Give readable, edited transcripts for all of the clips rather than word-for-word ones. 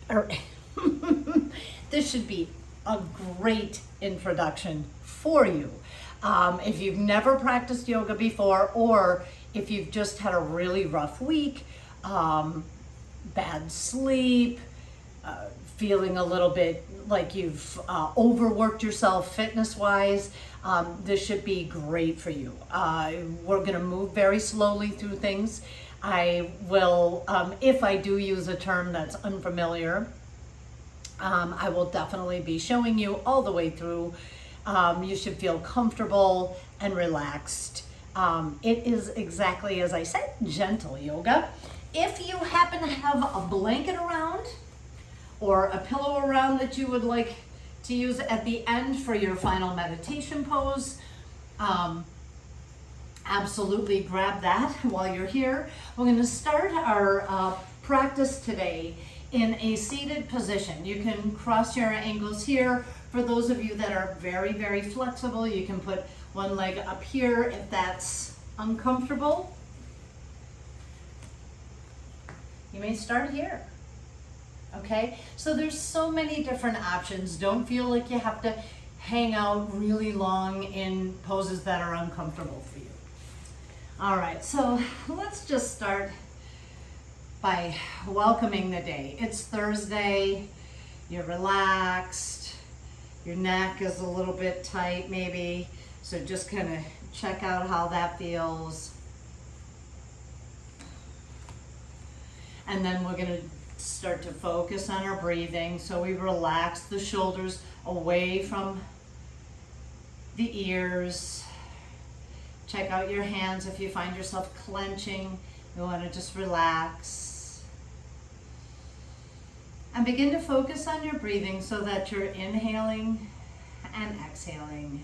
or this should be a great introduction for you. If you've never practiced yoga before, or if you've just had a really rough week, bad sleep, feeling a little bit like you've overworked yourself fitness-wise, this should be great for you. We're gonna move very slowly through things. I will, if I do use a term that's unfamiliar, I will definitely be showing you all the way through. You should feel comfortable and relaxed. It is exactly as I said, gentle yoga. If you happen to have a blanket around or a pillow around that you would like to use at the end for your final meditation pose, absolutely grab that while you're here. We're going to start our practice today in a seated position. You can cross your ankles here. For those of you that are very, very flexible, you can put one leg up here if that's uncomfortable. You may start here. Okay, so there's so many different options. Don't feel like you have to hang out really long in poses that are uncomfortable for you. All right, so let's just start by welcoming the day. It's Thursday, you're relaxed, your neck is a little bit tight maybe, so just kind of check out how that feels. And then we're gonna start to focus on our breathing. So we relax the shoulders away from the ears. Check out your hands if you find yourself clenching. You want to just relax. And begin to focus on your breathing so that you're inhaling and exhaling.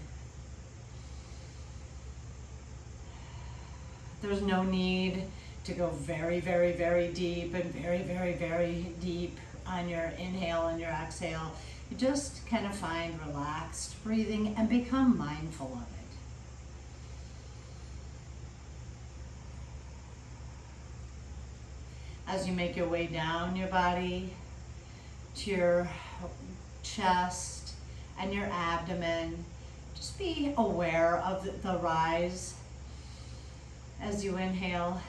There's no need to go very, very, very deep and very, very, very deep on your inhale and your exhale. You just kind of find relaxed breathing and become mindful of it. As you make your way down your body to your chest and your abdomen, just be aware of the rise as you inhale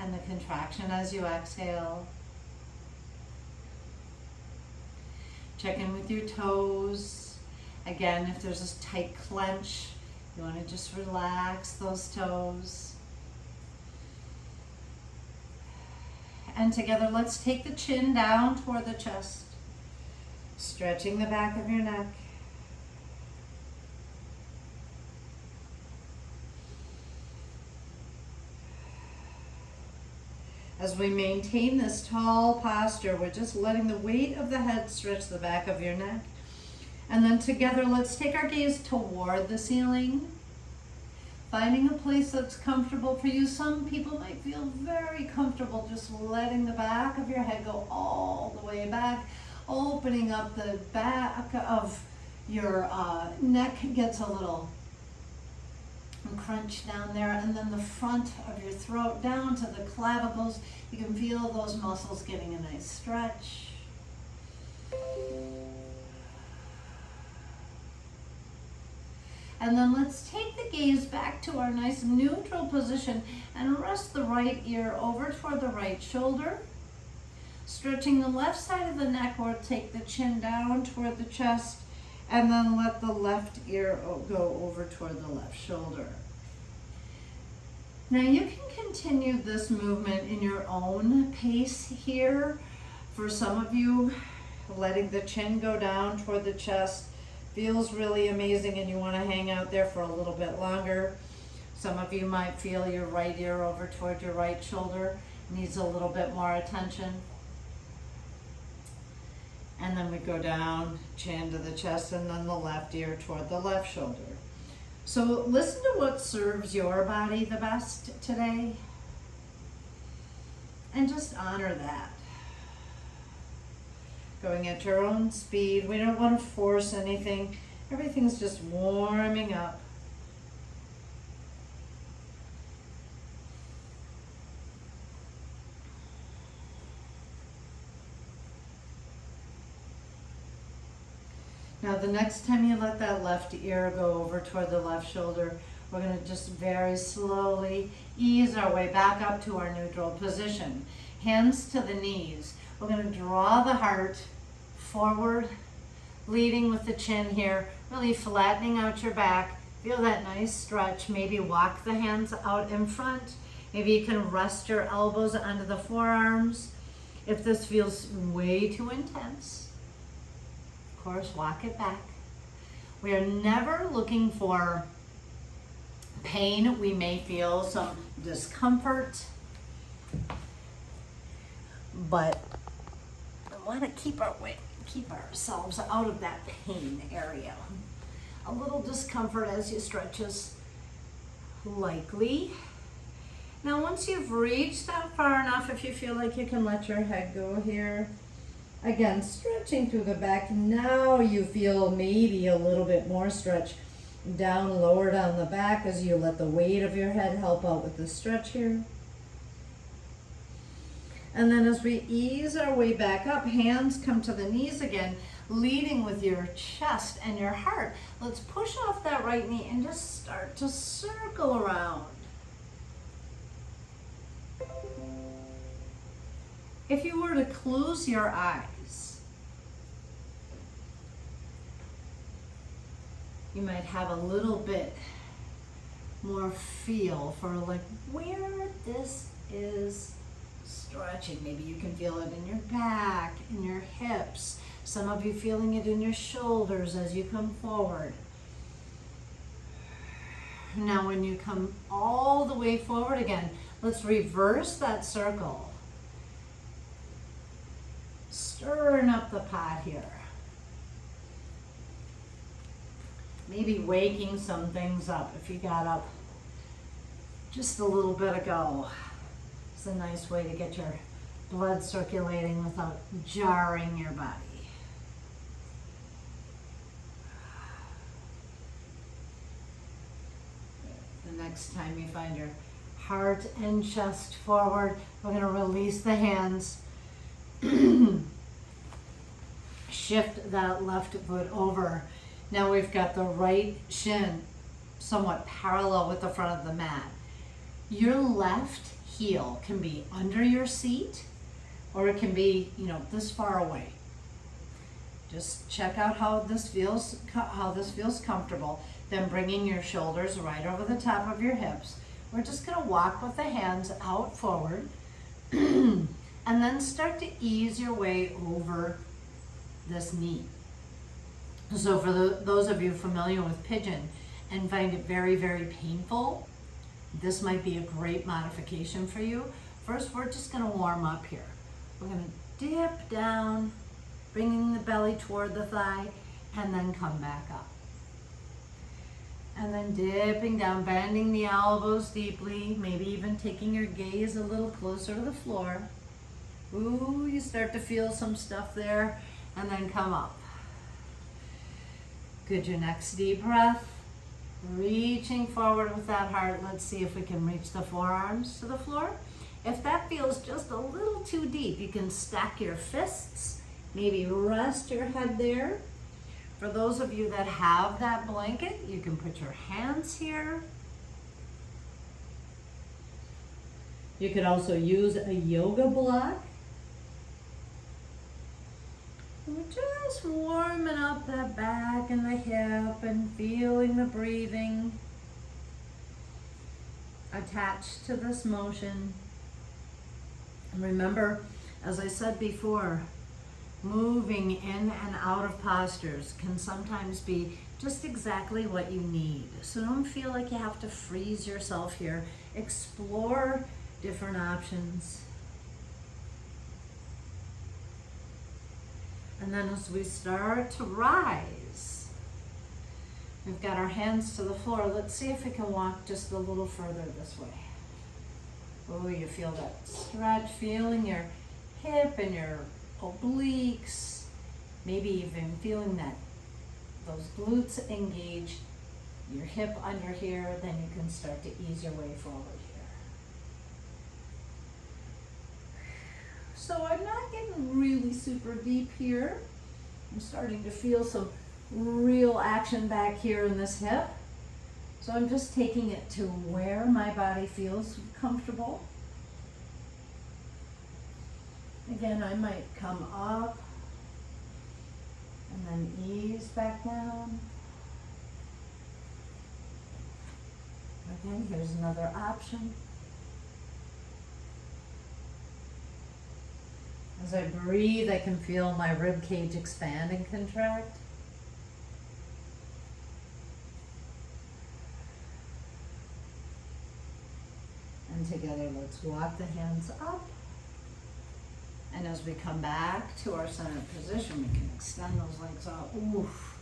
and the contraction as you exhale. Check in with your toes. Again, if there's a tight clench, you want to just relax those toes. And together, let's take the chin down toward the chest, stretching the back of your neck. As we maintain this tall posture, we're just letting the weight of the head stretch the back of your neck. And then together, let's take our gaze toward the ceiling, finding a place that's comfortable for you. Some people might feel very comfortable just letting the back of your head go all the way back, opening up the back of your neck gets a little crunch down there, and then the front of your throat down to the clavicles. You can feel those muscles getting a nice stretch. And then let's take the gaze back to our nice neutral position and rest the right ear over toward the right shoulder. Stretching the left side of the neck, or take the chin down toward the chest, and then let the left ear go over toward the left shoulder. Now you can continue this movement in your own pace here. For some of you, letting the chin go down toward the chest feels really amazing and you want to hang out there for a little bit longer. Some of you might feel your right ear over toward your right shoulder needs a little bit more attention. And then we go down, chin to the chest, and then the left ear toward the left shoulder. So listen to what serves your body the best today, and just honor that. Going at your own speed. We don't want to force anything. Everything's just warming up. Now the next time you let that left ear go over toward the left shoulder, we're gonna just very slowly ease our way back up to our neutral position. Hands to the knees. We're gonna draw the heart forward, leading with the chin here, really flattening out your back. Feel that nice stretch. Maybe walk the hands out in front. Maybe you can rest your elbows onto the forearms. If this feels way too intense, of course, walk it back. We are never looking for pain. We may feel some discomfort, but we want to keep ourselves out of that pain area. A little discomfort as you stretch is likely. Now, once you've reached out far enough, if you feel like you can let your head go here, again, stretching through the back. Now you feel maybe a little bit more stretch down, lower down the back as you let the weight of your head help out with the stretch here. And then as we ease our way back up, hands come to the knees again, leading with your chest and your heart. Let's push off that right knee and just start to circle around. If you were to close your eyes, you might have a little bit more feel for like where this is stretching. Maybe you can feel it in your back, in your hips. Some of you feeling it in your shoulders as you come forward. Now when you come all the way forward again, let's reverse that circle. Stirring up the pot here. Maybe waking some things up if you got up just a little bit ago. It's a nice way to get your blood circulating without jarring your body. The next time you find your heart and chest forward, we're going to release the hands. Shift that left foot over. Now we've got the right shin somewhat parallel with the front of the mat. Your left heel can be under your seat or it can be, this far away. Just check out how this feels comfortable. Then bringing your shoulders right over the top of your hips. We're just going to walk with the hands out forward and then start to ease your way over this knee. So for those of you familiar with pigeon and find it very, very painful, this might be a great modification for you. First, we're just going to warm up here. We're going to dip down, bringing the belly toward the thigh, and then come back up. And then dipping down, bending the elbows deeply, maybe even taking your gaze a little closer to the floor. Ooh, you start to feel some stuff there, and then come up. Good, your next deep breath. Reaching forward with that heart. Let's see if we can reach the forearms to the floor. If that feels just a little too deep, you can stack your fists, maybe rest your head there. For those of you that have that blanket, you can put your hands here. You could also use a yoga block. We're just warming up that back and the hip and feeling the breathing attached to this motion. And remember, as I said before, moving in and out of postures can sometimes be just exactly what you need. So don't feel like you have to freeze yourself here. Explore different options. And then as we start to rise, we've got our hands to the floor. Let's see if we can walk just a little further this way. Oh, you feel that stretch, feeling your hip and your obliques, maybe even feeling that those glutes engage, your hip under here, then you can start to ease your way forward here. So I'm not getting really super deep here. I'm starting to feel some real action back here in this hip. So I'm just taking it to where my body feels comfortable. Again, I might come up and then ease back down. Again, here's another option. As I breathe, I can feel my rib cage expand and contract. And together, let's walk the hands up. And as we come back to our center position, we can extend those legs out. Oof.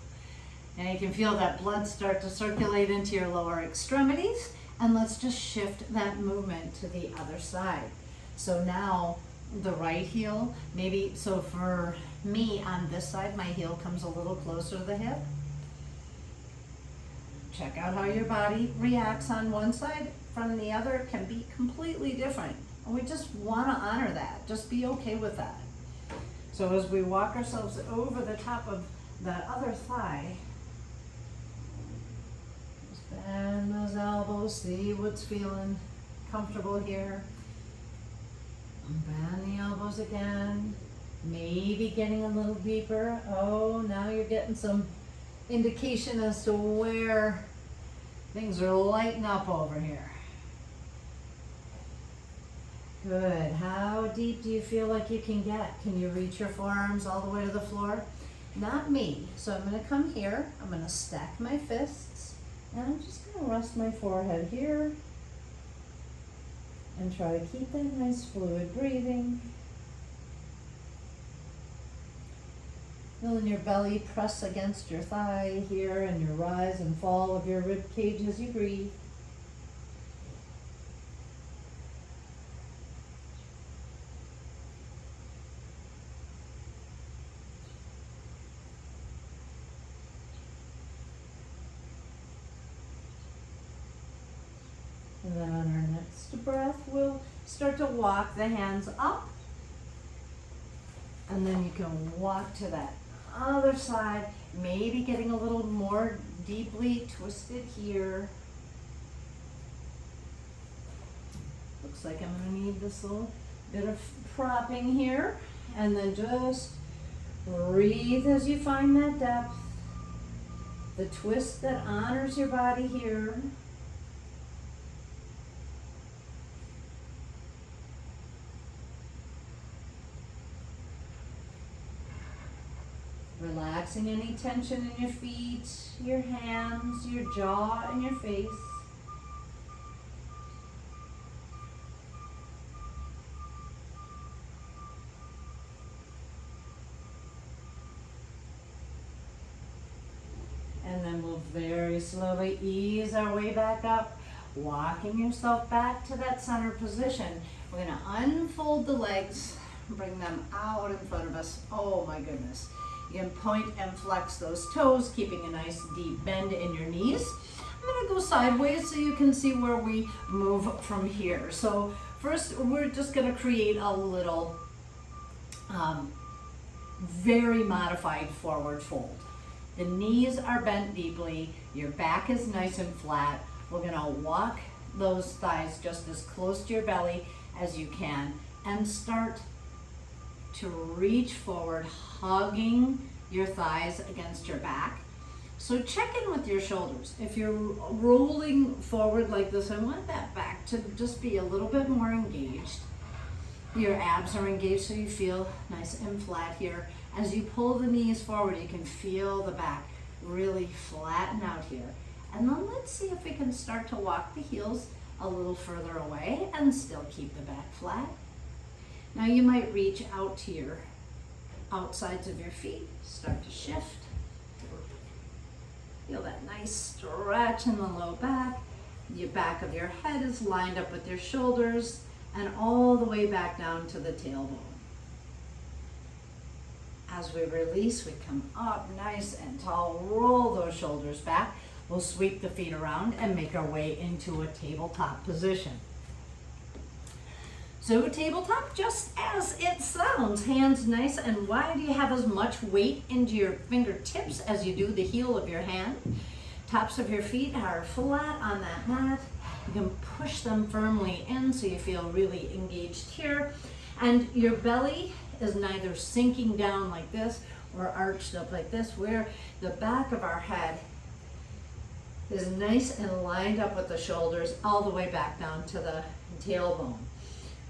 And you can feel that blood start to circulate into your lower extremities. And let's just shift that movement to the other side. So now the right heel, maybe, so for me on this side, my heel comes a little closer to the hip. Check out how your body reacts on one side from the other. It can be completely different. And we just want to honor that. Just be okay with that. So as we walk ourselves over the top of that other thigh, just bend those elbows, see what's feeling comfortable here. Bend the elbows again, maybe getting a little deeper. Oh, now you're getting some indication as to where things are lighting up over here. Good. How deep do you feel like you can get? Can you reach your forearms all the way to the floor? Not me. So I'm going to come here. I'm going to stack my fists. And I'm just going to rest my forehead here. And try to keep that nice fluid breathing. Feeling your belly press against your thigh here and your rise and fall of your rib cage as you breathe. And then on our next breath, we'll start to walk the hands up. And then you can walk to that other side, maybe getting a little more deeply twisted here. Looks like I'm going to need this little bit of propping here. And then just breathe as you find that depth. The twist that honors your body here. Relaxing any tension in your feet, your hands, your jaw, and your face. And then we'll very slowly ease our way back up, walking yourself back to that center position. We're going to unfold the legs, bring them out in front of us. Oh my goodness. You can point and flex those toes, keeping a nice deep bend in your knees. I'm going to go sideways so you can see where we move from here. So first, we're just going to create a little very modified forward fold. The knees are bent deeply. Your back is nice and flat. We're going to walk those thighs just as close to your belly as you can and start to reach forward, hugging your thighs against your back. So check in with your shoulders. If you're rolling forward like this, I want that back to just be a little bit more engaged. Your abs are engaged so you feel nice and flat here. As you pull the knees forward, you can feel the back really flatten out here. And then let's see if we can start to walk the heels a little further away and still keep the back flat. Now you might reach out to your outsides of your feet, start to shift. Feel that nice stretch in the low back. Your back of your head is lined up with your shoulders and all the way back down to the tailbone. As we release, we come up nice and tall, roll those shoulders back. We'll sweep the feet around and make our way into a tabletop position. So tabletop, just as it sounds, hands nice and wide. You have as much weight into your fingertips as you do the heel of your hand. Tops of your feet are flat on that mat. You can push them firmly in so you feel really engaged here. And your belly is neither sinking down like this or arched up like this, where the back of our head is nice and lined up with the shoulders all the way back down to the tailbone.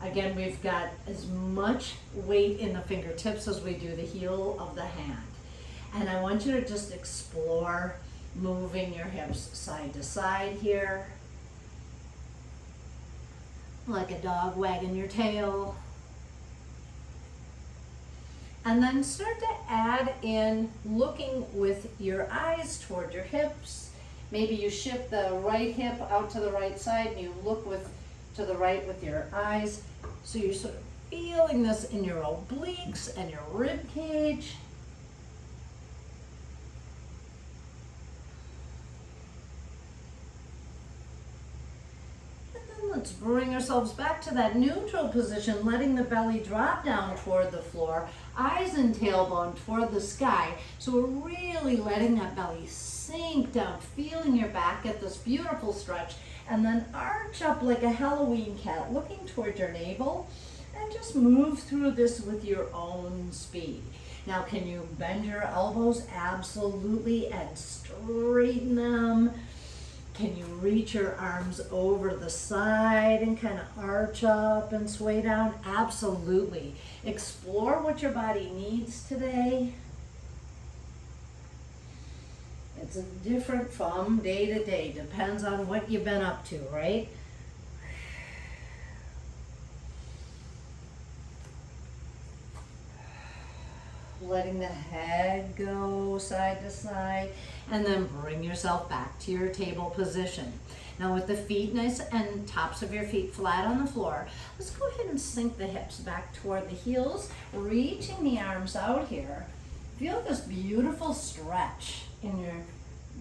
Again, we've got as much weight in the fingertips as we do the heel of the hand. And I want you to just explore moving your hips side to side here, like a dog wagging your tail. And then start to add in looking with your eyes toward your hips. Maybe you shift the right hip out to the right side and you look to the right with your eyes. So you're sort of feeling this in your obliques and your rib cage. And then let's bring ourselves back to that neutral position, letting the belly drop down toward the floor, eyes and tailbone toward the sky. So we're really letting that belly sink down, feeling your back at this beautiful stretch, and then arch up like a Halloween cat, looking toward your navel, and just move through this with your own speed. Now, can you bend your elbows? Absolutely, and straighten them. Can you reach your arms over the side and kind of arch up and sway down? Absolutely. Explore what your body needs today. It's different from day to day. Depends on what you've been up to, right? Letting the head go side to side, and then bring yourself back to your table position. Now with the feet nice and tops of your feet flat on the floor, let's go ahead and sink the hips back toward the heels, reaching the arms out here. Feel this beautiful stretch in your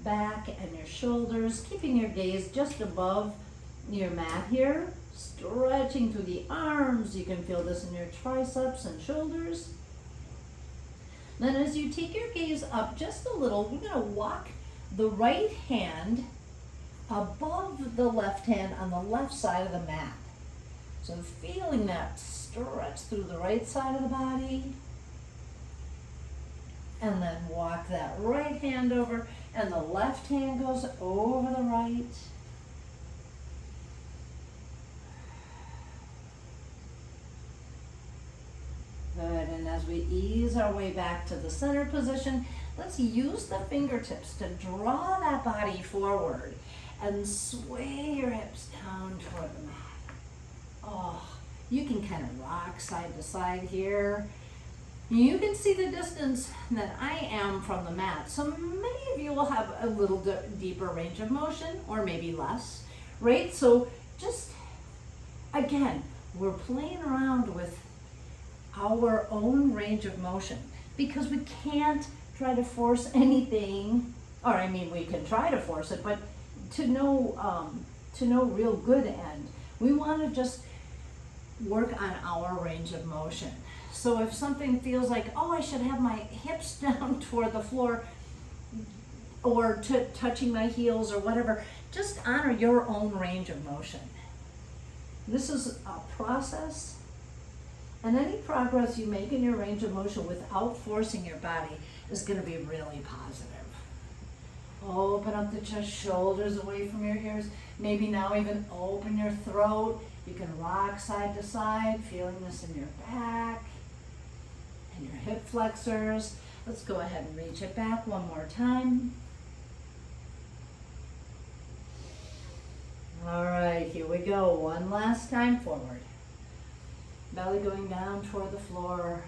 back and your shoulders, keeping your gaze just above your mat here, stretching through the arms. You can feel this in your triceps and shoulders. Then as you take your gaze up just a little, we're going to walk the right hand above the left hand on the left side of the mat. So feeling that stretch through the right side of the body. And then walk that right hand over, and the left hand goes over the right. Good, and as we ease our way back to the center position, let's use the fingertips to draw that body forward and sway your hips down toward the mat. Oh, you can kind of rock side to side here. You can see the distance that I am from the mat. So many of you will have a little deeper range of motion, or maybe less, right? So just, again, we're playing around with our own range of motion, because we can't try to force anything, or I mean, we can try to force it, but to no real good end. We want to just work on our range of motion. So if something feels like, oh, I should have my hips down toward the floor, or touching my heels or whatever, just honor your own range of motion. This is a process. And any progress you make in your range of motion without forcing your body is going to be really positive. Open up the chest, shoulders away from your ears. Maybe now even open your throat. You can rock side to side, feeling this in your back and your hip flexors. Let's go ahead and reach it back one more time. All right, here we go. One last time forward. Belly going down toward the floor.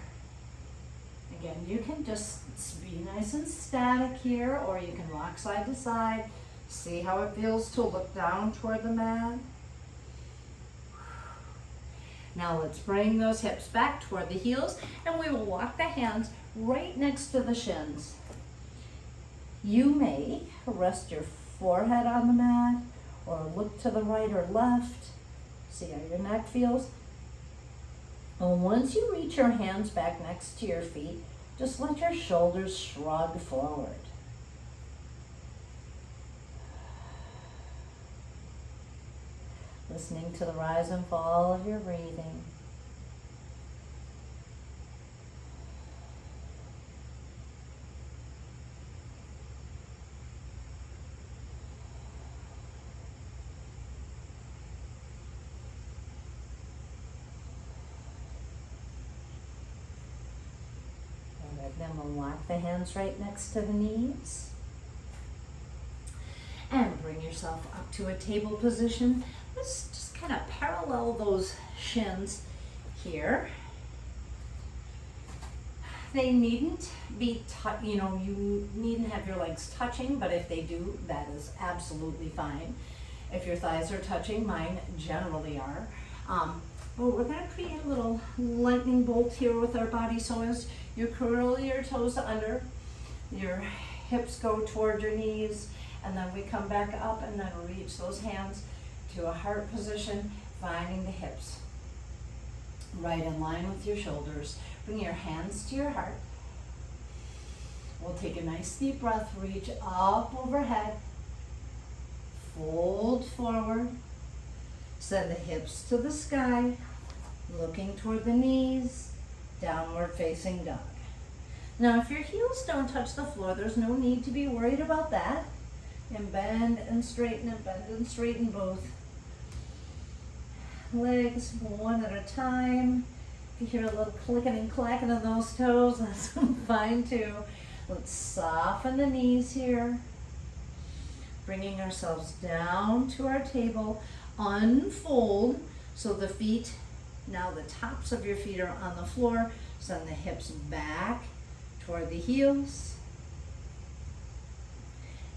Again, you can just be nice and static here, or you can rock side to side. See how it feels to look down toward the mat. Now let's bring those hips back toward the heels, and we will walk the hands right next to the shins. You may rest your forehead on the mat, or look to the right or left. See how your neck feels. And once you reach your hands back next to your feet, just let your shoulders shrug forward. Listening to the rise and fall of your breathing. Then we'll walk the hands right next to the knees. And bring yourself up to a table position. Let's just kind of parallel those shins here. They needn't be, you needn't have your legs touching, but if they do, that is absolutely fine. If your thighs are touching, mine generally are. Well, we're going to create a little lightning bolt here with our body. So as you curl your toes under, your hips go toward your knees, and then we come back up and then reach those hands to a heart position, finding the hips right in line with your shoulders. Bring your hands to your heart. We'll take a nice deep breath, reach up overhead, fold forward, send the hips to the sky, looking toward the knees, downward facing dog. Now if your heels don't touch the floor, there's no need to be worried about that. And bend and straighten both legs one at a time. If you hear a little clicking and clacking of those toes, that's fine too. Let's soften the knees here. Bringing ourselves down to our table. Unfold so the feet, now the tops of your feet are on the floor. Send the hips back toward the heels.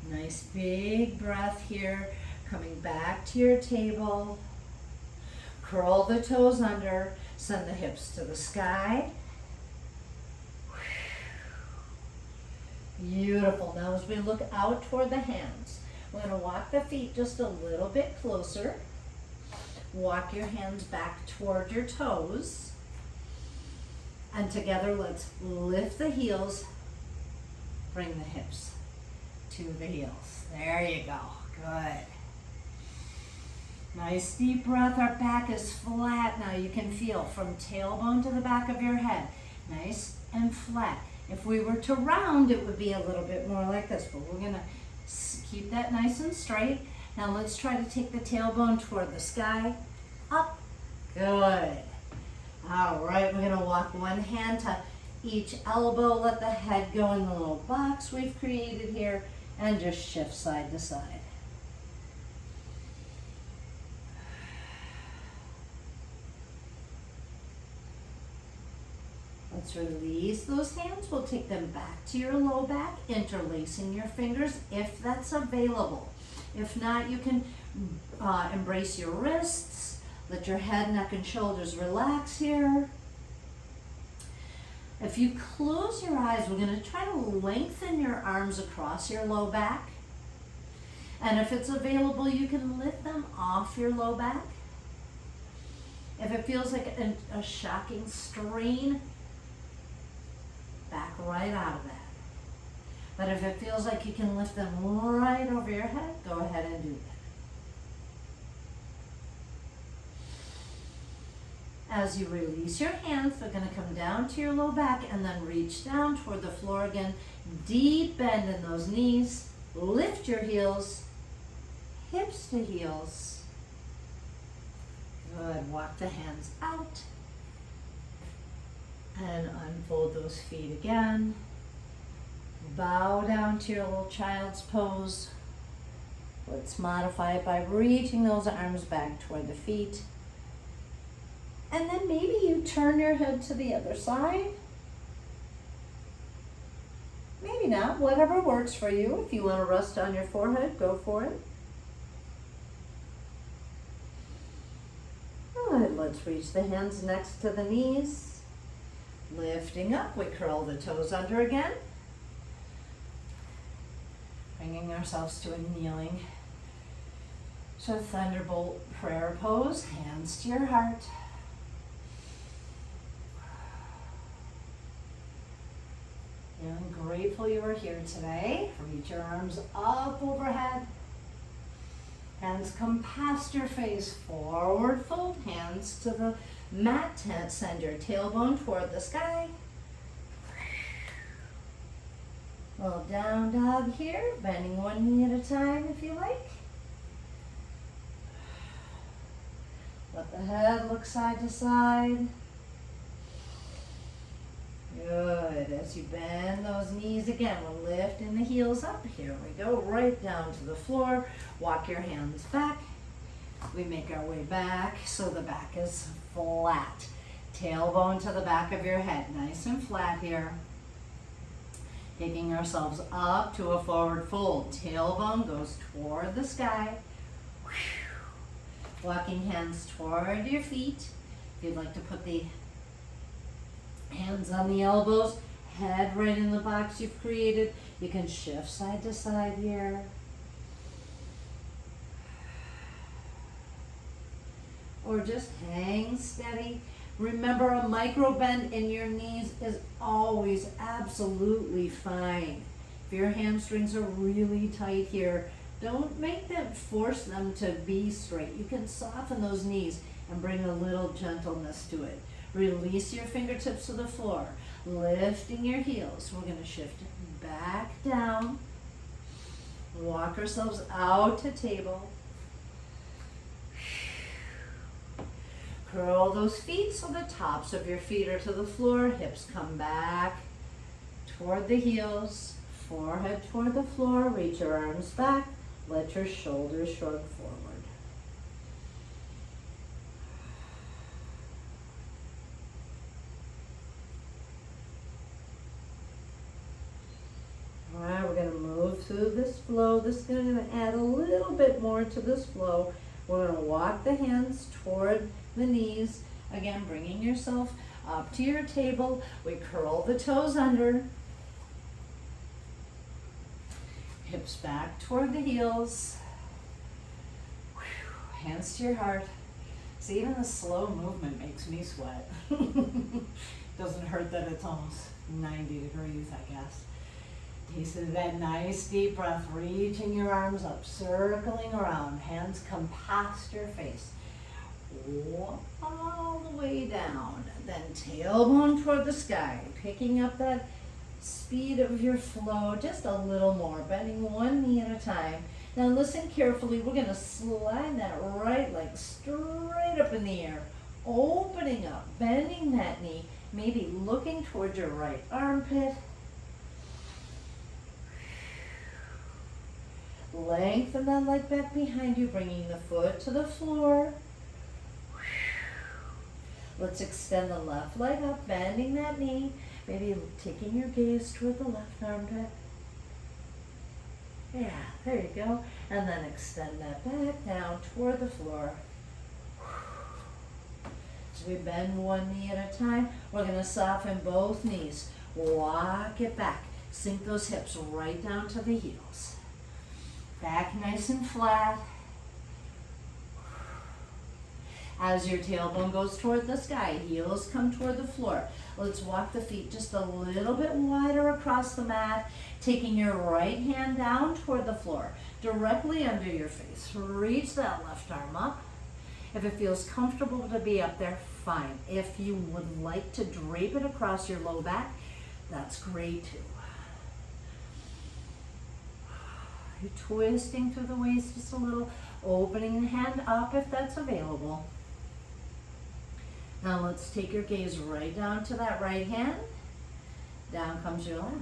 Nice big breath here. Coming back to your table. Curl the toes under. Send the hips to the sky. Beautiful. Now as we look out toward the hands, we're going to walk the feet just a little bit closer. Walk your hands back toward your toes. And together, let's lift the heels. Bring the hips to the heels. There you go. Good. Nice deep breath. Our back is flat now. You can feel from tailbone to the back of your head. Nice and flat. If we were to round, it would be a little bit more like this, but we're going to keep that nice and straight. Now let's try to take the tailbone toward the sky. Up. Good. All right, we're going to walk one hand to each elbow. Let the head go in the little box we've created here and just shift side to side. Let's release those hands. We'll take them back to your low back, interlacing your fingers if that's available. If not, you can embrace your wrists. Let your head, neck, and shoulders relax here. If you close your eyes, we're going to try to lengthen your arms across your low back. And if it's available, you can lift them off your low back. If it feels like a shocking strain, back right out of that. But if it feels like you can lift them right over your head, go ahead and do that. As you release your hands, they're going to come down to your low back and then reach down toward the floor again. Deep bend in those knees. Lift your heels, hips to heels. Good. Walk the hands out. And unfold those feet again. Bow down to your little child's pose. Let's modify it by reaching those arms back toward the feet. And then maybe you turn your head to the other side. Maybe not, whatever works for you. If you want to rest on your forehead, go for it. Good, let's reach the hands next to the knees. Lifting up, we curl the toes under again. Bringing ourselves to a kneeling. So thunderbolt prayer pose, hands to your heart. Feeling grateful you are here today. Reach your arms up overhead. Hands come past your face, forward fold, hands to the mat, send your tailbone toward the sky. Little down dog here, bending one knee at a time if you like. Let the head look side to side. Good. As you bend those knees again, we're lifting the heels up. Here we go, right down to the floor. Walk your hands back. We make our way back so the back is flat. Tailbone to the back of your head, nice and flat here. Taking ourselves up to a forward fold. Tailbone goes toward the sky. Walking hands toward your feet. If you'd like to put the hands on the elbows, head right in the box you've created. You can shift side to side here. Or just hang steady. Remember, a micro bend in your knees is always absolutely fine. If your hamstrings are really tight here, don't force them to be straight. You can soften those knees and bring a little gentleness to it. Release your fingertips to the floor, lifting your heels. We're going to shift back down. Walk ourselves out to table. Curl those feet so the tops of your feet are to the floor. Hips come back toward the heels. Forehead toward the floor. Reach your arms back. Let your shoulders shrug forward. All right, we're going to move through this flow. This is going to add a little bit more to this flow. We're going to walk the hands toward the knees. Again, bringing yourself up to your table. We curl the toes under. Hips back toward the heels. Hands to your heart. See, even the slow movement makes me sweat. Doesn't hurt that it's almost 90 degrees, I guess. Take that nice deep breath, reaching your arms up, circling around. Hands come past your face. Walk all the way down. Then tailbone toward the sky, picking up that speed of your flow just a little more, bending one knee at a time. Now listen carefully. We're going to slide that right leg straight up in the air, opening up, bending that knee, maybe looking toward your right armpit. Lengthen that leg back behind you, bringing the foot to the floor. Let's extend the left leg up, bending that knee, maybe taking your gaze toward the left armpit. Yeah, there you go. And then extend that back down toward the floor. So we bend one knee at a time. We're going to soften both knees. Walk it back. Sink those hips right down to the heels. Back nice and flat. As your tailbone goes toward the sky, heels come toward the floor. Let's walk the feet just a little bit wider across the mat, taking your right hand down toward the floor, directly under your face. Reach that left arm up. If it feels comfortable to be up there, fine. If you would like to drape it across your low back, that's great too. You're twisting through the waist just a little, opening the hand up if that's available. Now let's take your gaze right down to that right hand. Down comes your left.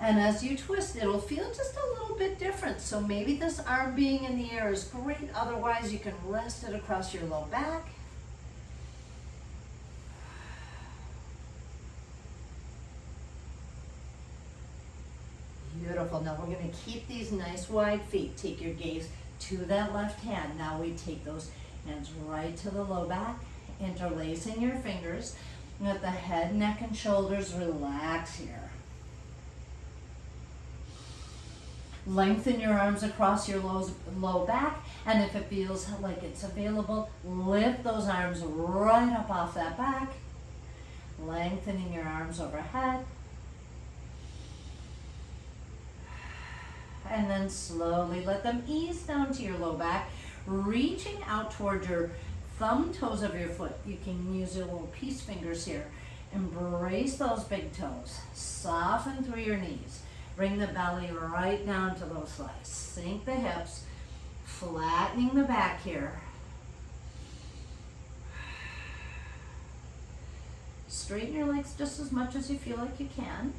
And as you twist, it'll feel just a little bit different. So maybe this arm being in the air is great. Otherwise, you can rest it across your low back. Beautiful. Now we're going to keep these nice wide feet. Take your gaze to that left hand. Now we take those hands right to the low back, interlacing your fingers. Let the head, neck, and shoulders relax here. Lengthen your arms across your low back, and if it feels like it's available, lift those arms right up off that back. Lengthening your arms overhead. And then slowly let them ease down to your low back, reaching out toward your thumb toes of your foot. You can use your little peace fingers here. Embrace those big toes. Soften through your knees. Bring the belly right down to those thighs. Sink the hips, flattening the back here. Straighten your legs just as much as you feel like you can.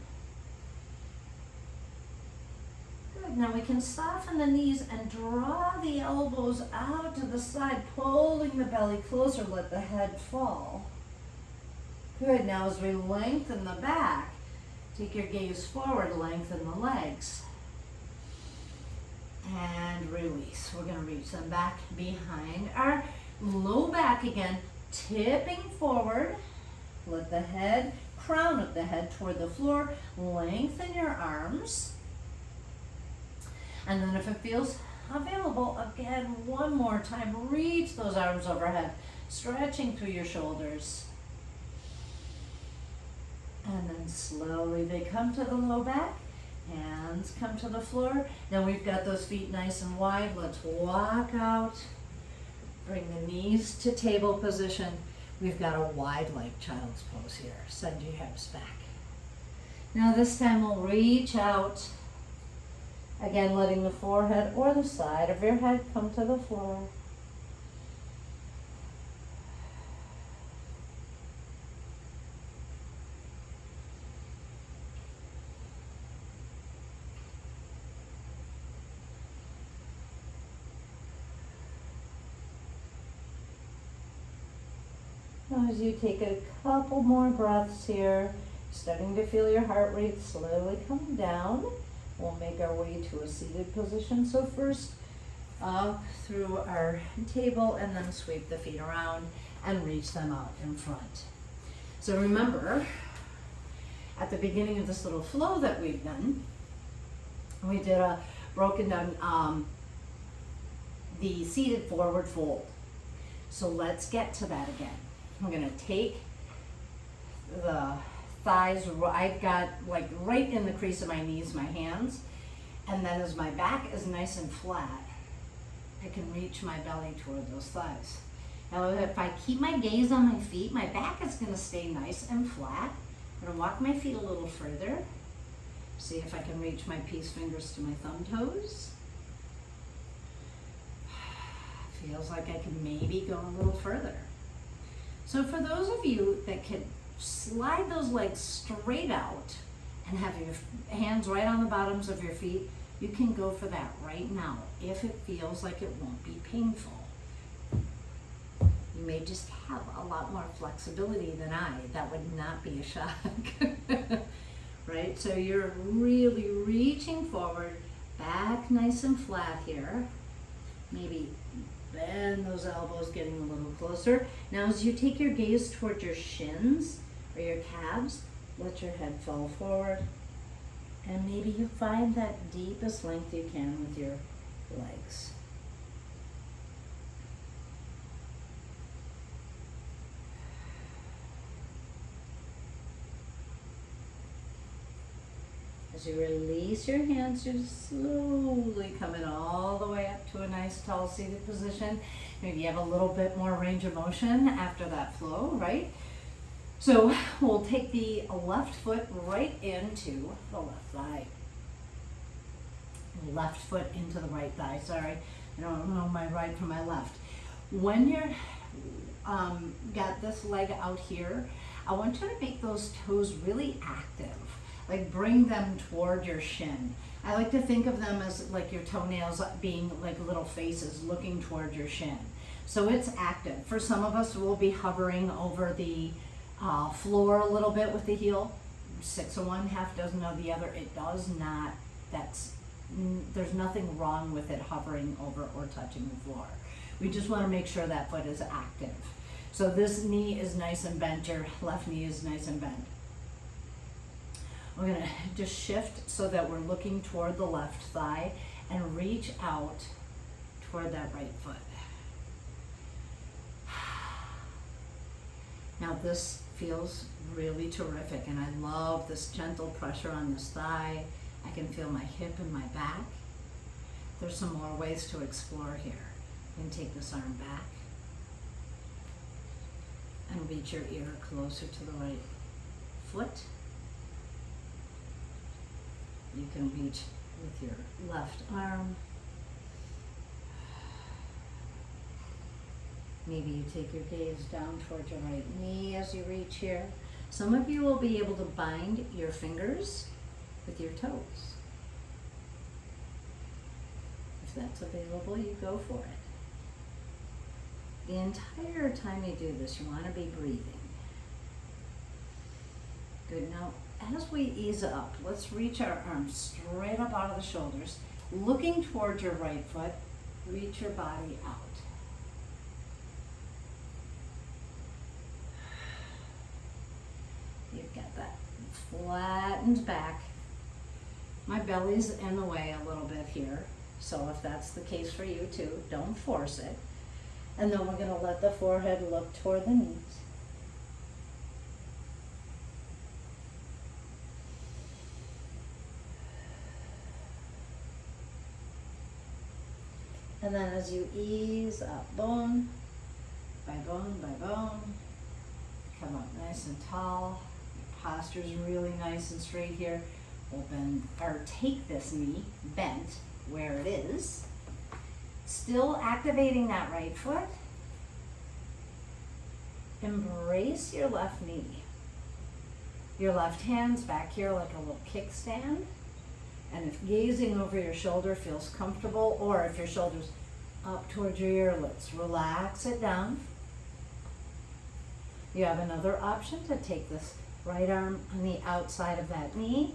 Good. Now we can soften the knees and draw the elbows out to the side, pulling the belly closer. Let the head fall. Good. Now as we lengthen the back, take your gaze forward, lengthen the legs. And release. We're going to reach them back behind our low back again, tipping forward. Let the head, crown of the head toward the floor. Lengthen your arms. And then if it feels available, again, one more time, reach those arms overhead, stretching through your shoulders. And then slowly they come to the low back, hands come to the floor. Now we've got those feet nice and wide. Let's walk out. Bring the knees to table position. We've got a wide leg child's pose here. Send your hips back. Now this time we'll reach out. Again, letting the forehead or the side of your head come to the floor. Now as you take a couple more breaths here, starting to feel your heart rate slowly come down, we'll make our way to a seated position. So first up through our table and then sweep the feet around and reach them out in front. So remember, at the beginning of this little flow that we've done, we did a broken down the seated forward fold. So let's get to that again. I'm gonna take the thighs, I've got like right in the crease of my knees, my hands, and then as my back is nice and flat, I can reach my belly toward those thighs. Now if I keep my gaze on my feet, my back is gonna stay nice and flat. I'm gonna walk my feet a little further, see if I can reach my peace fingers to my thumb toes. Feels like I can maybe go a little further. So for those of you that can slide those legs straight out and have your hands right on the bottoms of your feet, you can go for that right now if it feels like it won't be painful. You may just have a lot more flexibility than I. That would not be a shock. Right? So you're really reaching forward, back nice and flat here. Maybe bend those elbows, getting a little closer. Now as you take your gaze toward your shins or your calves, let your head fall forward. And maybe you find that deepest length you can with your legs. As you release your hands, you're slowly coming all the way up to a nice tall seated position. Maybe you have a little bit more range of motion after that flow, right? So we'll take the left foot right into the left thigh. Left foot into the right thigh, sorry. I don't know my right from my left. When you're got this leg out here, I want you to make those toes really active. Like bring them toward your shin. I like to think of them as like your toenails being like little faces looking toward your shin. So it's active. For some of us, we'll be hovering over the floor a little bit with the heel. 6 of one, half dozen of the other. It does not, there's nothing wrong with it hovering over or touching the floor. We just want to make sure that foot is active. So this knee is nice and bent, your left knee is nice and bent. We're gonna just shift so that we're looking toward the left thigh and reach out toward that right foot. Now this Feels really terrific, and I love this gentle pressure on this thigh. I can feel my hip and my back. There's some more ways to explore here. You can take this arm back and reach your ear closer to the right foot. You can reach with your left arm. Maybe you take your gaze down towards your right knee as you reach here. Some of you will be able to bind your fingers with your toes. If that's available, you go for it. The entire time you do this, you want to be breathing. Good. Now, as we ease up, let's reach our arms straight up out of the shoulders, looking towards your right foot. Reach your body out. You've got that flattened back. My belly's in the way a little bit here, so if that's the case for you too, don't force it. And then we're going to let the forehead look toward the knees. And then as you ease up, bone by bone by bone, come up nice and tall. Your posture's really nice and straight here. We'll bend, or take this knee bent where it is. Still activating that right foot. Embrace your left knee. Your left hand's back here like a little kickstand. And if gazing over your shoulder feels comfortable, or if your shoulder's up towards your ear, let's relax it down. You have another option to take this right arm on the outside of that knee.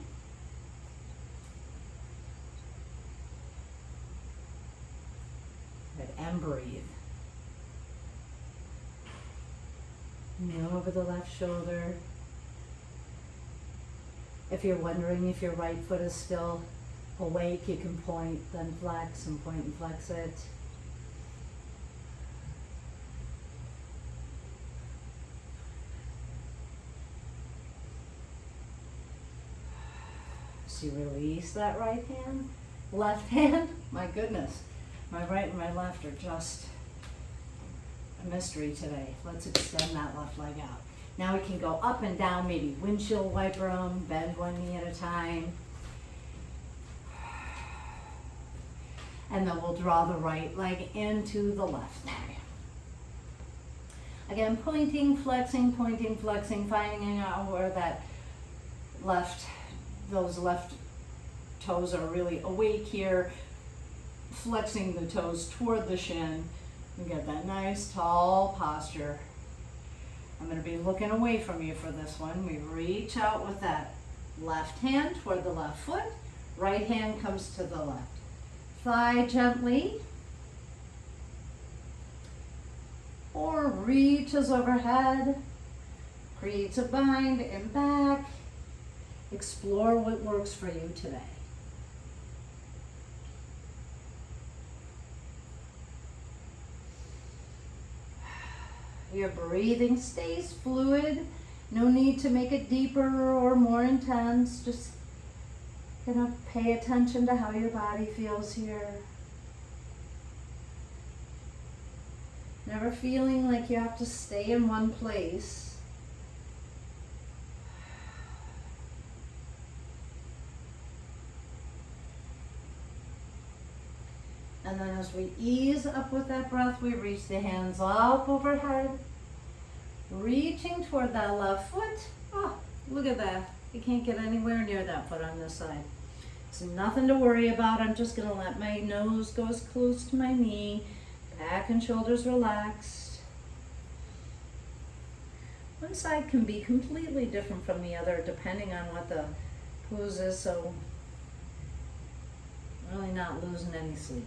Good, and breathe. Kneel over the left shoulder. If you're wondering if your right foot is still awake, you can point, then flex, and point and flex it. So you release that right hand. Left hand, my goodness, my right and my left are just a mystery today. Let's extend that left leg out. Now we can go up and down, maybe windshield wiper them, bend one knee at a time. And then we'll draw the right leg into the left leg. Again, pointing, flexing, finding out where that those left toes are really awake here. Flexing the toes toward the shin. You get that nice tall posture. I'm going to be looking away from you for this one. We reach out with that left hand toward the left foot. Right hand comes to the left thigh gently. Or reaches overhead. Creates a bind and back. Explore what works for you today. Your breathing stays fluid. No need to make it deeper or more intense. Just kind of pay attention to how your body feels here. Never feeling like you have to stay in one place. And then as we ease up with that breath, we reach the hands up overhead, reaching toward that left foot. Oh, look at that. You can't get anywhere near that foot on this side. It's nothing to worry about. I'm just gonna let my nose go as close to my knee, back and shoulders relaxed. One side can be completely different from the other depending on what the pose is, so really not losing any sleep.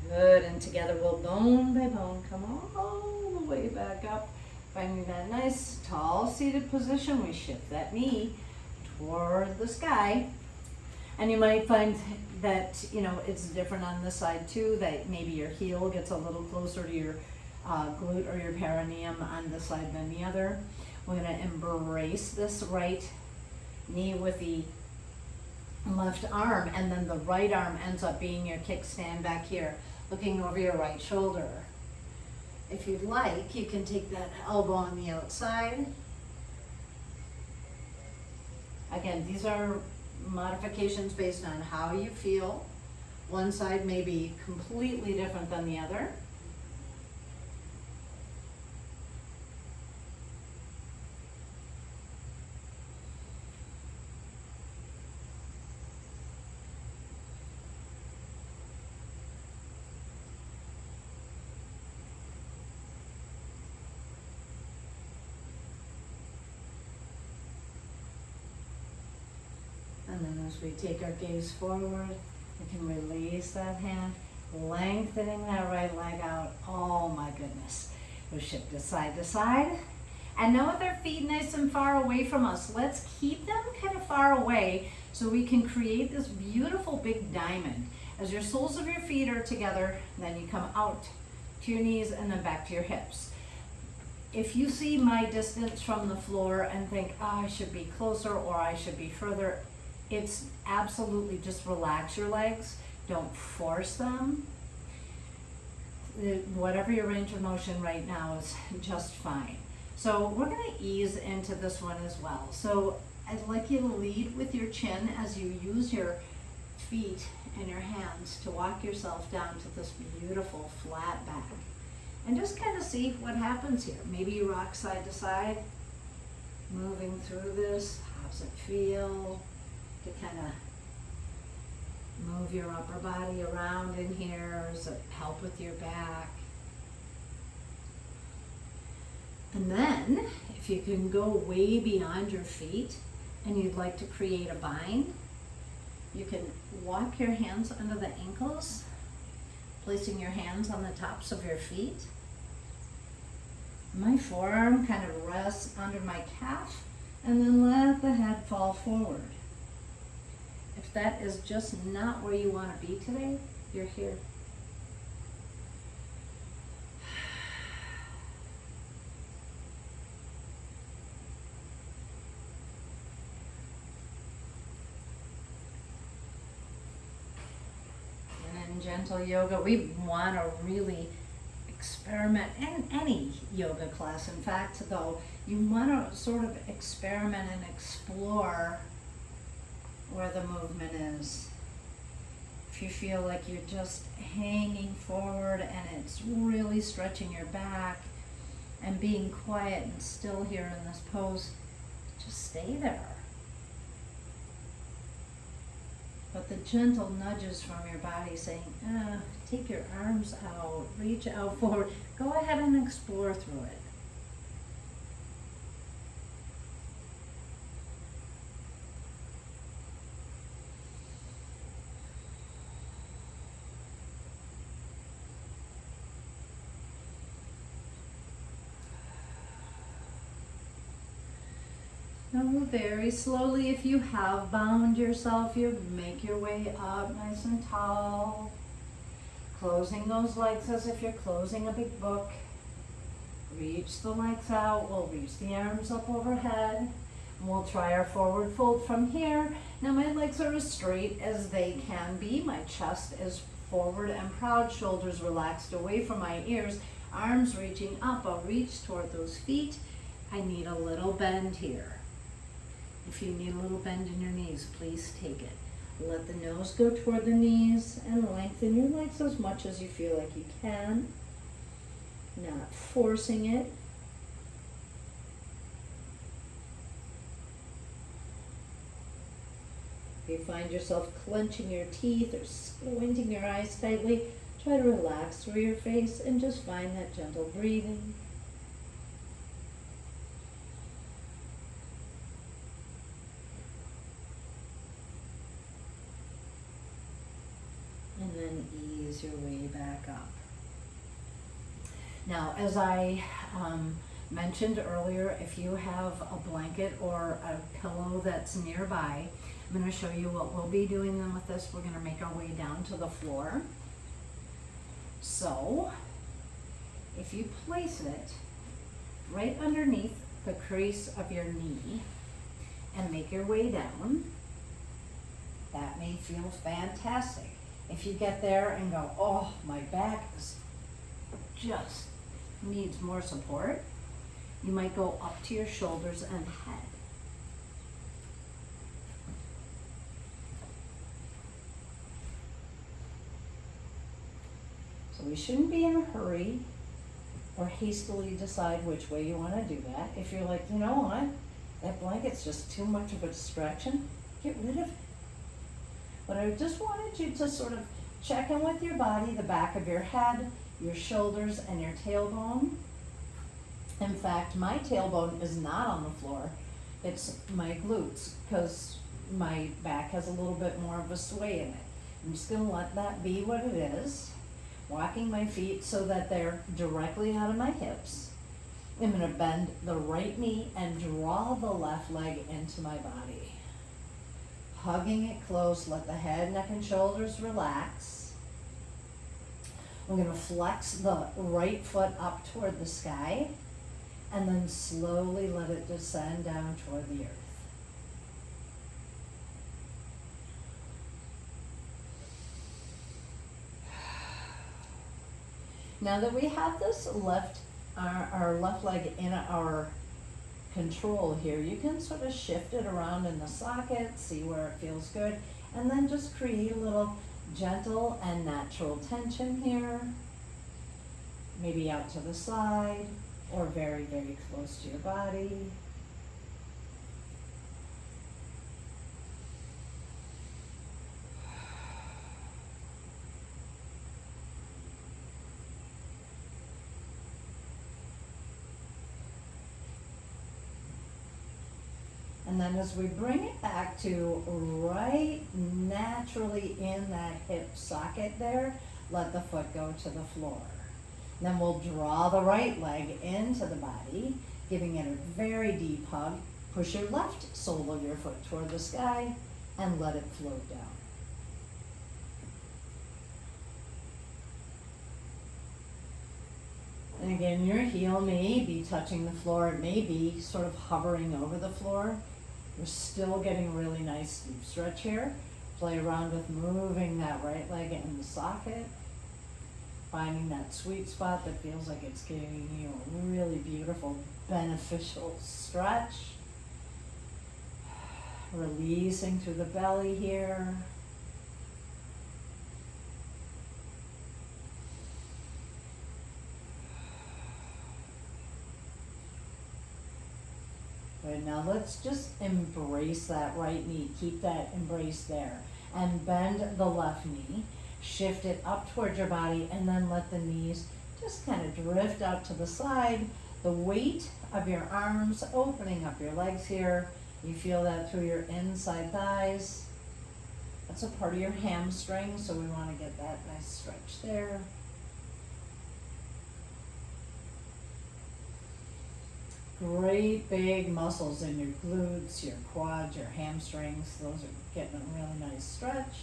Good, and together we'll bone by bone come all the way back up. Finding that nice tall seated position, we shift that knee toward the sky. And you might find that, it's different on this side too, that maybe your heel gets a little closer to your glute or your perineum on this side than the other. We're gonna embrace this right knee with the left arm, and then the right arm ends up being your kickstand back here, looking over your right shoulder. If you'd like, you can take that elbow on the outside. Again, these are modifications based on how you feel. One side may be completely different than the other. And then as we take our gaze forward, we can release that hand, lengthening that right leg out. Oh my goodness. We'll shift it side to side. And now with our feet nice and far away from us, let's keep them kind of far away so we can create this beautiful big diamond. As your soles of your feet are together, then you come out to your knees and then back to your hips. If you see my distance from the floor and think, oh, I should be closer or I should be further, it's absolutely just relax your legs. Don't force them. Whatever your range of motion right now is just fine. So we're going to ease into this one as well. So I'd like you to lead with your chin as you use your feet and your hands to walk yourself down to this beautiful flat back. And just kind of see what happens here. Maybe you rock side to side, moving through this. How's it feel? To kind of move your upper body around in here. Does it help with your back? And then, if you can go way beyond your feet and you'd like to create a bind, you can walk your hands under the ankles, placing your hands on the tops of your feet. My forearm kind of rests under my calf, and then let the head fall forward. If that is just not where you want to be today, you're here. And in gentle yoga, we want to really experiment, in any yoga class, in fact, though, you want to sort of experiment and explore where the movement is. If you feel like you're just hanging forward and it's really stretching your back and being quiet and still here in this pose, just stay there. But the gentle nudges from your body saying, take your arms out, reach out forward, go ahead and explore through it. Now very slowly, if you have bound yourself, you make your way up nice and tall. Closing those legs as if you're closing a big book. Reach the legs out. We'll reach the arms up overhead. And we'll try our forward fold from here. Now my legs are as straight as they can be. My chest is forward and proud. Shoulders relaxed away from my ears. Arms reaching up. I'll reach toward those feet. I need a little bend here. If you need a little bend in your knees, please take it. Let the nose go toward the knees and lengthen your legs as much as you feel like you can. Not forcing it. If you find yourself clenching your teeth or squinting your eyes tightly, try to relax through your face and just find that gentle breathing. And then ease your way back up. Now, as I mentioned earlier, if you have a blanket or a pillow that's nearby, I'm going to show you what we'll be doing then with this. We're going to make our way down to the floor. So, if you place it right underneath the crease of your knee and make your way down, that may feel fantastic. If you get there and go, oh, my back is just needs more support, you might go up to your shoulders and head. So we shouldn't be in a hurry or hastily decide which way you want to do that. If you're like, you know what, that blanket's just too much of a distraction, get rid of it. But I just wanted you to sort of check in with your body, the back of your head, your shoulders, and your tailbone. In fact, my tailbone is not on the floor. It's my glutes, because my back has a little bit more of a sway in it. I'm just going to let that be what it is. Walking my feet so that they're directly out of my hips. I'm going to bend the right knee and draw the left leg into my body. Hugging it close, let the head, neck, and shoulders relax. I'm going to flex the right foot up toward the sky and then slowly let it descend down toward the earth. Now that we have this our left leg in our control here, you can sort of shift it around in the socket, see where it feels good, and then just create a little gentle and natural tension here. Maybe out to the side or very, very close to your body. And then as we bring it back to right naturally in that hip socket there, let the foot go to the floor. Then we'll draw the right leg into the body, giving it a very deep hug. Push your left sole of your foot toward the sky and let it float down. And again, your heel may be touching the floor. It may be sort of hovering over the floor. We're still getting really nice deep stretch here. Play around with moving that right leg in the socket. Finding that sweet spot that feels like it's giving you a really beautiful, beneficial stretch. Releasing through the belly here. Good, now let's just embrace that right knee. Keep that embrace there. And bend the left knee. Shift it up towards your body and then let the knees just kind of drift out to the side. The weight of your arms opening up your legs here. You feel that through your inside thighs. That's a part of your hamstring, so we want to get that nice stretch there. Great big muscles in your glutes, your quads, your hamstrings. Those are getting a really nice stretch.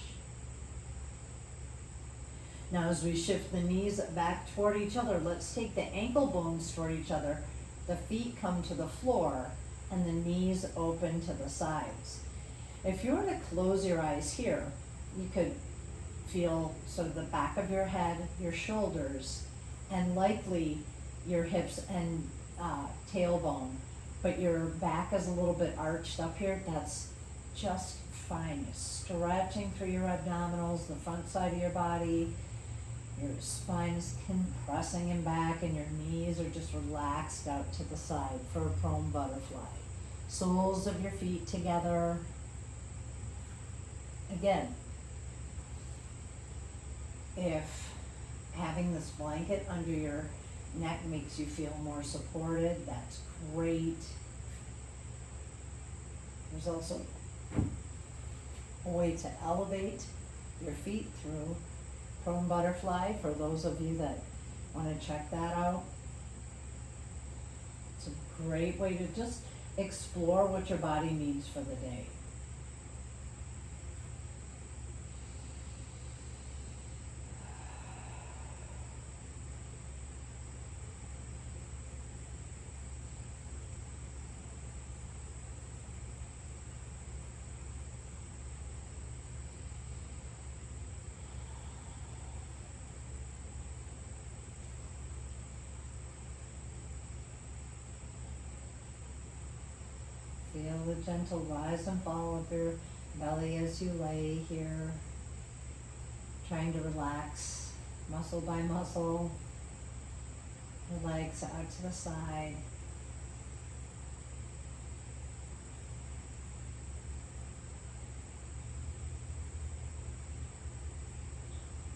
Now as we shift the knees back toward each other, let's take the ankle bones toward each other. The feet come to the floor and the knees open to the sides. If you were to close your eyes here, you could feel sort of the back of your head, your shoulders, and likely your hips and tailbone, but your back is a little bit arched up here. That's just fine. Stretching through your abdominals, the front side of your body. Your spine is compressing in back and your knees are just relaxed out to the side for a prone butterfly. Soles of your feet together. Again, if having this blanket under your neck makes you feel more supported, that's great. There's also a way to elevate your feet through prone butterfly for those of you that want to check that out. It's a great way to just explore what your body needs for the day. Feel the gentle rise and fall of your belly as you lay here, trying to relax muscle by muscle, your legs out to the side.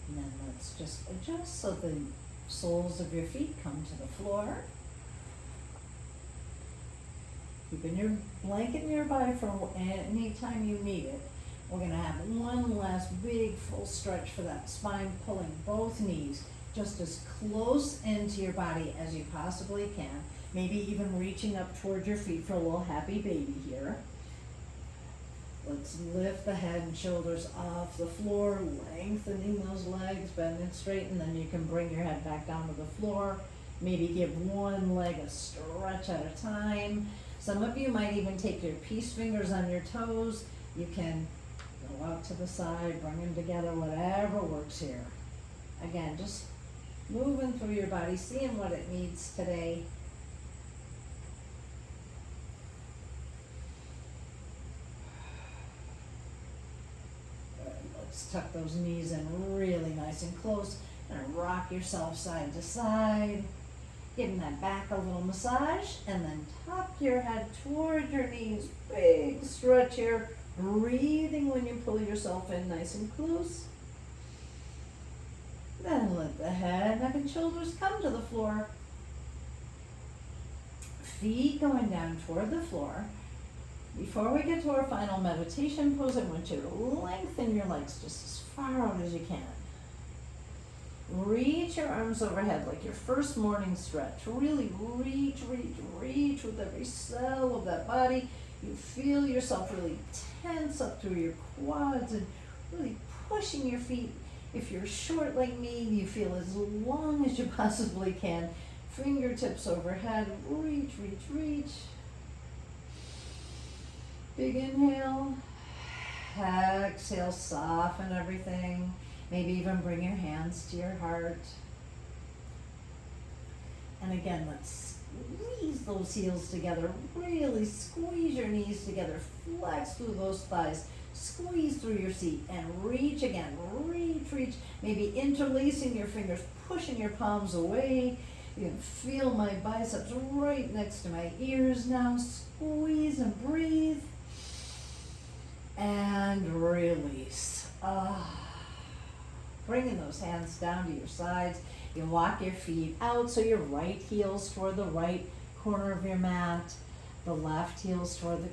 And then let's just adjust so the soles of your feet come to the floor. Keeping your blanket nearby for any time you need it. We're gonna have one last big full stretch for that spine, pulling both knees just as close into your body as you possibly can. Maybe even reaching up toward your feet for a little happy baby here. Let's lift the head and shoulders off the floor, lengthening those legs, bending straight, and then you can bring your head back down to the floor. Maybe give one leg a stretch at a time. Some of you might even take your peace fingers on your toes. You can go out to the side, bring them together, whatever works here. Again, just moving through your body, seeing what it needs today. Let's tuck those knees in really nice and close and rock yourself side to side. Giving that back a little massage, and then tuck your head toward your knees. Big stretch here. Breathing when you pull yourself in nice and close. Then let the head, neck, and shoulders come to the floor. Feet going down toward the floor. Before we get to our final meditation pose, I want you to lengthen your legs just as far out as you can. Reach your arms overhead like your first morning stretch. Really reach with every cell of that body. You feel yourself really tense up through your quads and really pushing your feet. If you're short like me, you feel as long as you possibly can. Fingertips overhead. Reach. Big inhale. Exhale, soften everything. Maybe even bring your hands to your heart. And again, let's squeeze those heels together. Really squeeze your knees together. Flex through those thighs. Squeeze through your seat and reach again. Reach. Maybe interlacing your fingers, pushing your palms away. You can feel my biceps right next to my ears now. Squeeze and breathe. And release. Bringing those hands down to your sides. You walk your feet out so your right heel's toward the right corner of your mat. The left heel's toward the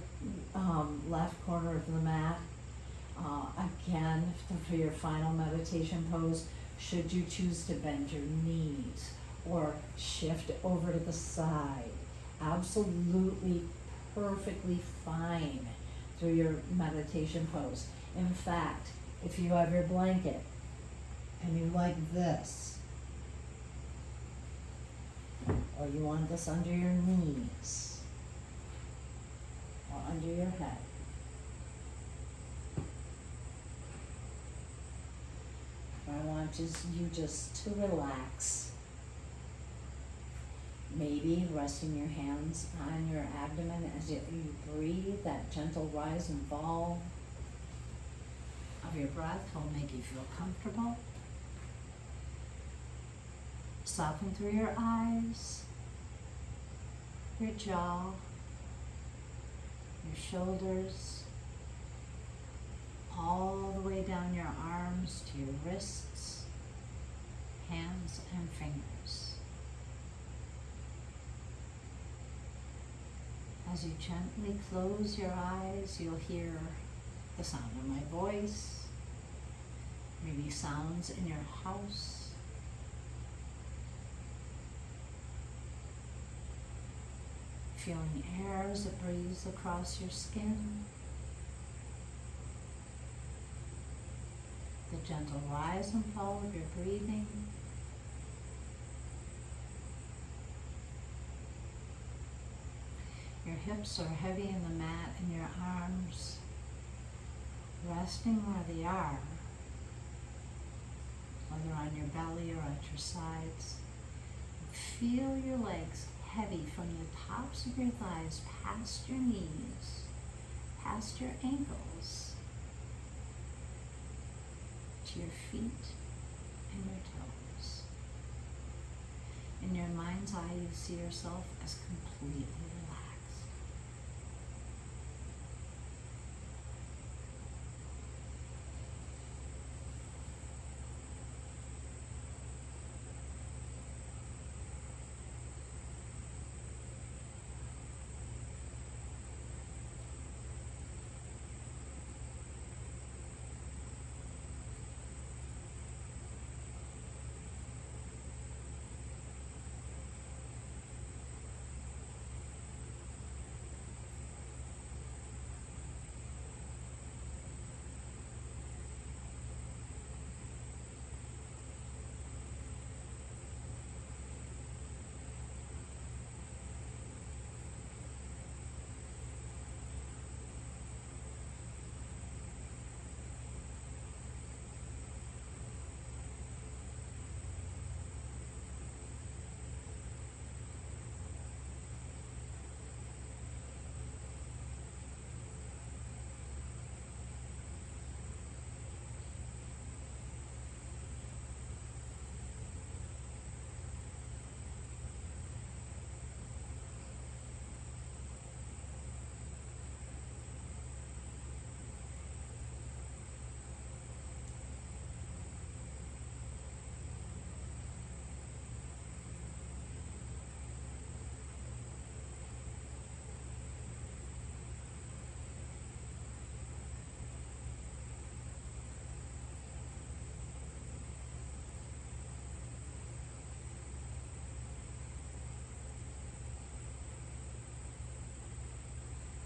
left corner of the mat. Again, for your final meditation pose, should you choose to bend your knees or shift over to the side, absolutely perfectly fine through your meditation pose. In fact, if you have your blanket and you like this, or you want this under your knees or under your head, I want you just to relax. Maybe resting your hands on your abdomen as you breathe, that gentle rise and fall of your breath will make you feel comfortable. Soften through your eyes, your jaw, your shoulders, all the way down your arms to your wrists, hands, and fingers. As you gently close your eyes, you'll hear the sound of my voice, maybe sounds in your house. Feeling air as it breathes across your skin. The gentle rise and fall of your breathing. Your hips are heavy in the mat and your arms resting where they are, whether on your belly or at your sides. Feel your legs heavy from the tops of your thighs past your knees, past your ankles, to your feet and your toes. In your mind's eye, you see yourself as completely relaxed.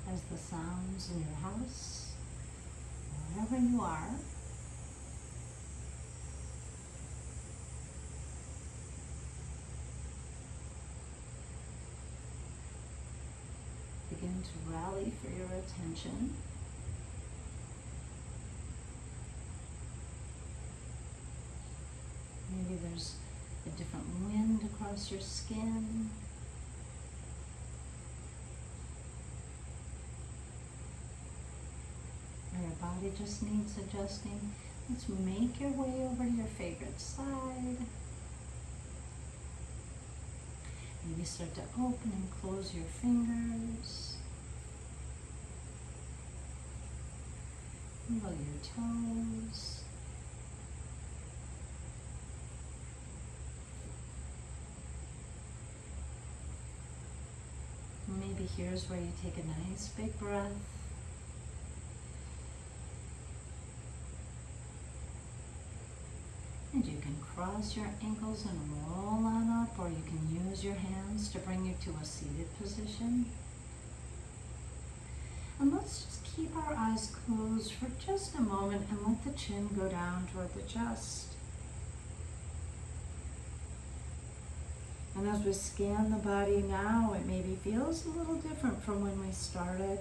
As the sounds in your house, wherever you are, begin to rally for your attention. Maybe there's a different wind across your skin. Or your body just needs adjusting. Let's make your way over to your favorite side. Maybe start to open and close your fingers. Wiggle your toes. Maybe here's where you take a nice big breath. And you can cross your ankles and roll on up, or you can use your hands to bring you to a seated position. And let's just keep our eyes closed for just a moment and let the chin go down toward the chest. And as we scan the body now, it maybe feels a little different from when we started.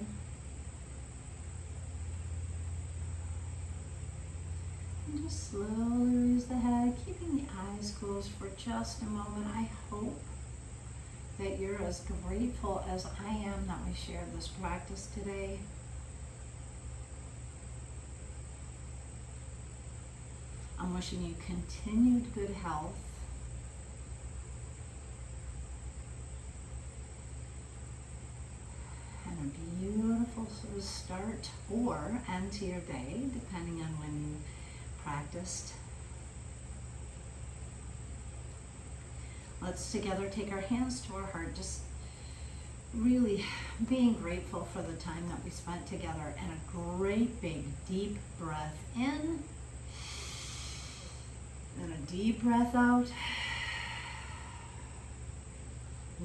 And just slowly raise the head, keeping the eyes closed for just a moment. I hope that you're as grateful as I am that we shared this practice today. I'm wishing you continued good health. And a beautiful start or end to your day, depending on when you practiced. Let's together take our hands to our heart, just really being grateful for the time that we spent together, and a great big deep breath in and a deep breath out.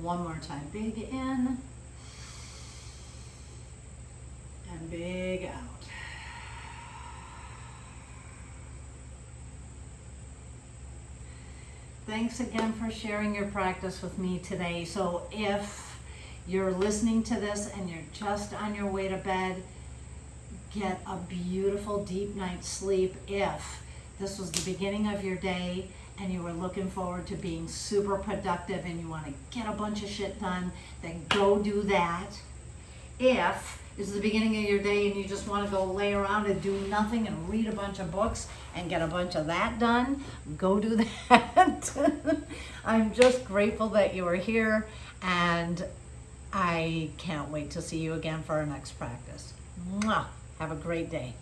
One more time, big in and big out. Thanks again for sharing your practice with me today. So if you're listening to this and you're just on your way to bed, get a beautiful deep night's sleep. If this was the beginning of your day and you were looking forward to being super productive and you want to get a bunch of shit done, then go do that. If it's the beginning of your day and you just want to go lay around and do nothing and read a bunch of books and get a bunch of that done, go do that. I'm just grateful that you are here, and I can't wait to see you again for our next practice. Mwah! Have a great day.